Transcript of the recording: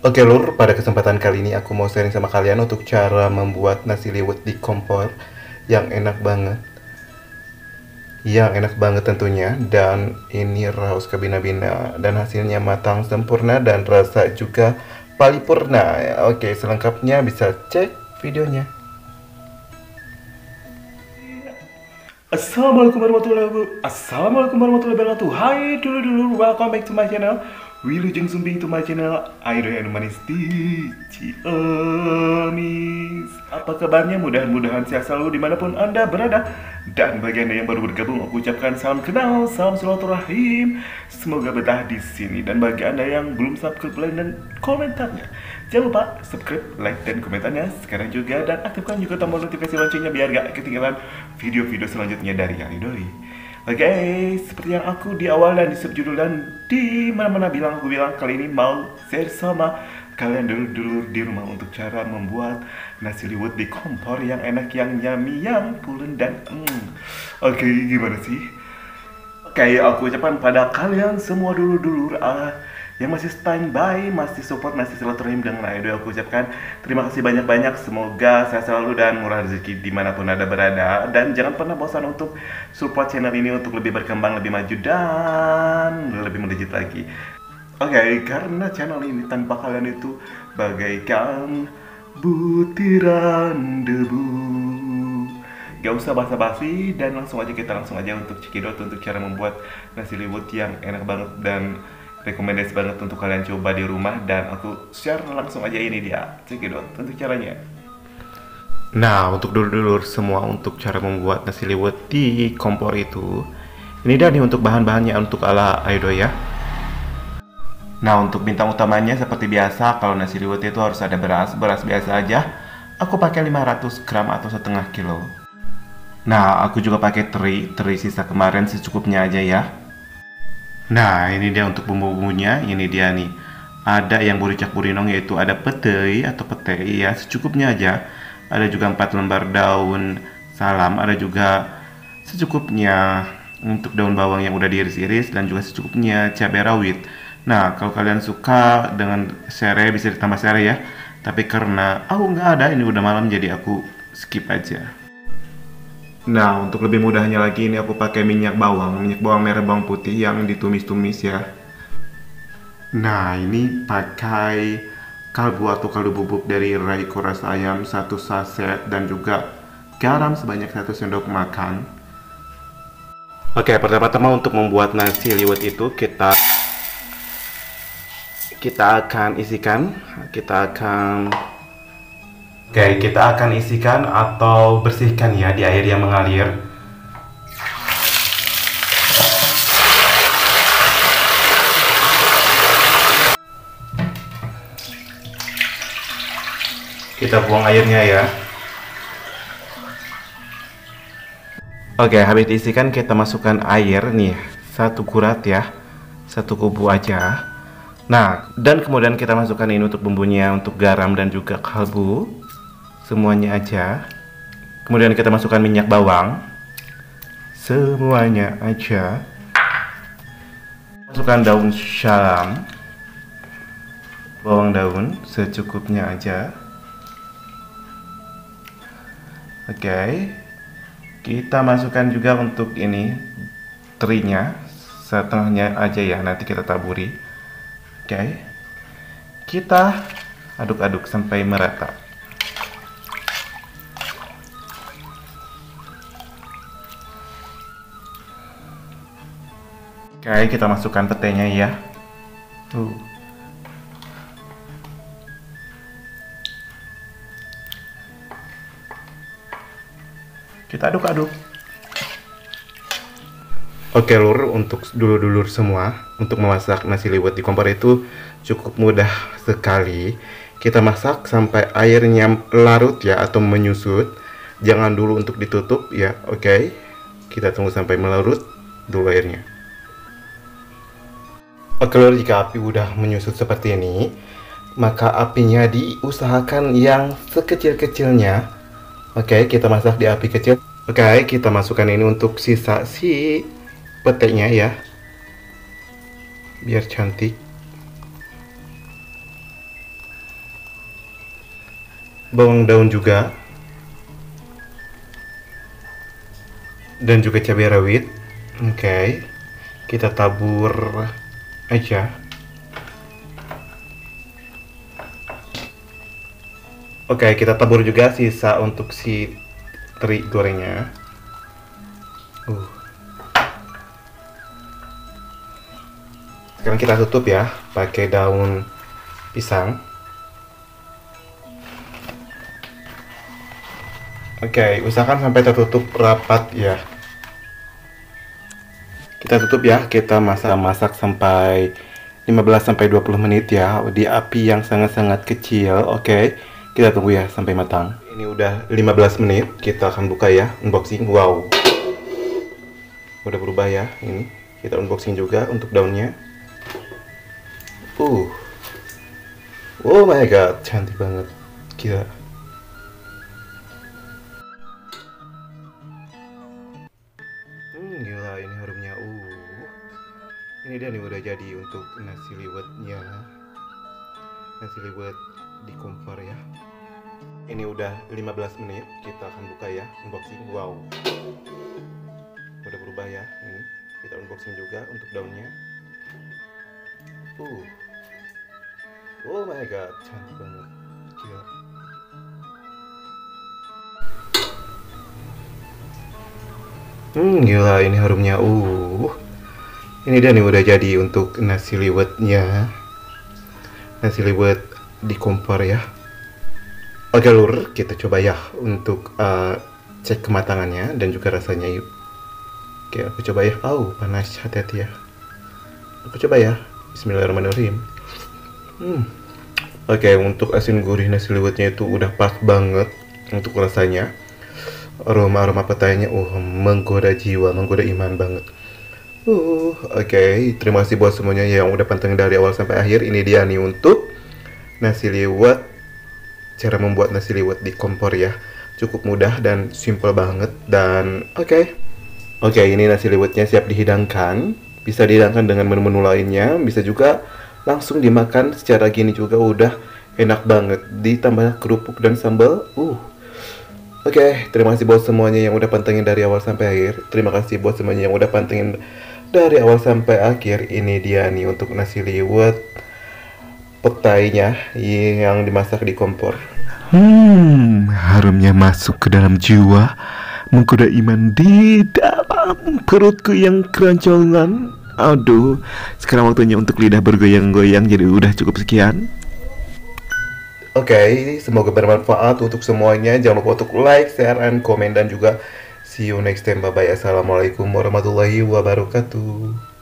Oke lur, pada kesempatan kali ini aku mau sharing sama kalian untuk cara membuat nasi liwet di kompor yang enak banget. Yang enak banget tentunya, dan ini raus kabina-bina dan hasilnya matang sempurna dan rasa juga paripurna. Oke, selengkapnya bisa cek videonya. Assalamualaikum warahmatullahi wabarakatuh. Hai dulu, welcome back to my channel. Wilujeng Sumbing to my channel. Aido yang manis di Ciamis. Apa kabarnya? Mudah-mudahan sehat selalu dimanapun anda berada. Dan bagi anda yang baru bergabung, aku ucapkan salam kenal, salam silaturahim. Semoga betah di sini. Dan bagi anda yang belum subscribe, like dan komentarnya, jangan lupa subscribe, like dan komentarnya sekarang juga, dan aktifkan juga tombol notifikasi loncengnya biar gak ketinggalan video-video selanjutnya dari Alidoli. Oke, seperti yang aku di awal dan di subjudul dan di mana-mana bilang, aku bilang kali ini mau share sama kalian dulu di rumah untuk cara membuat nasi liwet di kompor yang enak, yang yummy, yang pulen dan Oke, gimana sih? Oke, aku ucapkan pada kalian semua dulur-dulur yang masih standby, masih support, masih silaturahim dengan Aido. Aku ucapkan terima kasih banyak-banyak. Semoga sehat selalu dan murah rezeki dimanapun anda berada. Dan jangan pernah bosan untuk support channel ini untuk lebih berkembang, lebih maju, dan lebih melejit lagi. Oke, karena channel ini tanpa kalian itu bagaikan butiran debu. Gak usah basa-basi dan langsung aja untuk cekidot untuk cara membuat nasi liwet yang enak banget dan rekomendasi banget untuk kalian coba di rumah. Dan aku share langsung aja, ini dia cekidot untuk caranya. Nah, untuk dulur-dulur semua, untuk cara membuat nasi liwet di kompor itu, ini dia nih untuk bahan-bahannya untuk ala Aido ya. Nah, untuk bintang utamanya seperti biasa, kalau nasi liwet itu harus ada beras biasa aja. Aku pakai 500 gram atau setengah kilo. Nah, aku juga pakai teri sisa kemarin secukupnya aja ya. Nah, ini dia untuk bumbu-bumbunya. Ini dia nih. Ada yang buricak burinong, yaitu ada petei atau petei ya, secukupnya aja. Ada juga 4 lembar daun salam, ada juga secukupnya untuk daun bawang yang udah diiris-iris, dan juga secukupnya cabai rawit. Nah, kalau kalian suka dengan serai bisa ditambah serai ya. Tapi karena aku nggak ada, ini udah malam, jadi aku skip aja. Nah, untuk lebih mudahnya lagi, ini aku pakai minyak bawang merah, bawang putih yang ditumis-tumis ya. Nah, ini pakai kalbu atau kaldu bubuk dari Raiko Rasa Ayam 1 saset, dan juga garam sebanyak 1 sendok makan. Oke, pertama-tama untuk membuat nasi liwet itu kita akan isikan atau bersihkan ya di air yang mengalir. Kita buang airnya ya. Oke, habis diisikan kita masukkan air nih, 1 kurat ya, 1 kubu aja. Nah, dan kemudian kita masukkan ini untuk bumbunya, untuk garam dan juga kalbu, semuanya aja. Kemudian kita masukkan minyak bawang, semuanya aja. Masukkan daun salam, bawang daun secukupnya aja. Oke, kita masukkan juga untuk ini terinya, setengahnya aja ya, nanti kita taburi. Oke, kita aduk-aduk sampai merata. Oke, kita masukkan petenya ya. Kita aduk-aduk. Oke lur, untuk dulur-dulur semua, untuk memasak nasi liwet di kompor itu cukup mudah sekali. Kita masak sampai airnya larut ya, atau menyusut. Jangan dulu untuk ditutup ya. Oke, kita tunggu sampai melarut dulu airnya. Oke lur, jika api udah menyusut seperti ini, maka apinya diusahakan yang sekecil-kecilnya. Oke, kita masak di api kecil. Oke, kita masukkan ini untuk sisa si petenya ya, biar cantik. bawang daun juga, dan juga cabai rawit. Oke, kita tabur aja. Oke, kita tabur juga sisa untuk si teri gorengnya. Sekarang kita tutup ya pakai daun pisang. Oke, usahakan sampai tertutup rapat ya. Kita tutup ya, kita masak sampai 15-20 menit ya di api yang sangat-sangat kecil. Oke, kita tunggu ya sampai matang. Ini udah 15 menit, kita akan buka ya, unboxing. Wow, udah berubah ya. Ini kita unboxing juga untuk daunnya. Oh my god, cantik banget. Gila. Gila, ini harumnya. Ini dia nih udah jadi untuk nasi liwetnya. Nasi liwet di kompor ya. Ini udah 15 menit, kita akan buka ya, unboxing. Wow, udah berubah ya. Ini kita unboxing juga untuk daunnya. Oh my god, cantik banget. Gila. Gila, ini harumnya. Ini dia nih udah jadi untuk nasi liwetnya. Nasi liwet di kompor ya. Oke lur, kita coba ya untuk cek kematangannya dan juga rasanya yuk. Oke, aku coba ya. Panas, hati-hati ya. Aku coba ya. Bismillahirrahmanirrahim. Oke, untuk asin gurih nasi liwetnya itu udah pas banget untuk rasanya. Aroma petainya menggoda jiwa, menggoda iman banget. Oke, terima kasih buat semuanya yang udah pantengin dari awal sampai akhir. Ini dia nih untuk nasi liwet. Cara membuat nasi liwet di kompor ya. Cukup mudah dan simple banget. Dan oke, ini nasi liwetnya siap dihidangkan. Bisa dihidangkan dengan menu-menu lainnya. Bisa juga langsung dimakan secara gini juga udah enak banget. Ditambah kerupuk dan sambal. Oke, terima kasih buat semuanya yang udah pantengin dari awal sampai akhir. Terima kasih buat semuanya yang udah pantengin dari awal sampai akhir. Ini dia nih untuk nasi liwet petainya yang dimasak di kompor. Harumnya masuk ke dalam jiwa, menggoda iman di dalam perutku yang keroncongan. Aduh, sekarang waktunya untuk lidah bergoyang-goyang. Jadi udah cukup sekian. Oke, semoga bermanfaat untuk semuanya. Jangan lupa untuk like, share, and komen. Dan juga see you next time. Bye-bye. Assalamualaikum warahmatullahi wabarakatuh.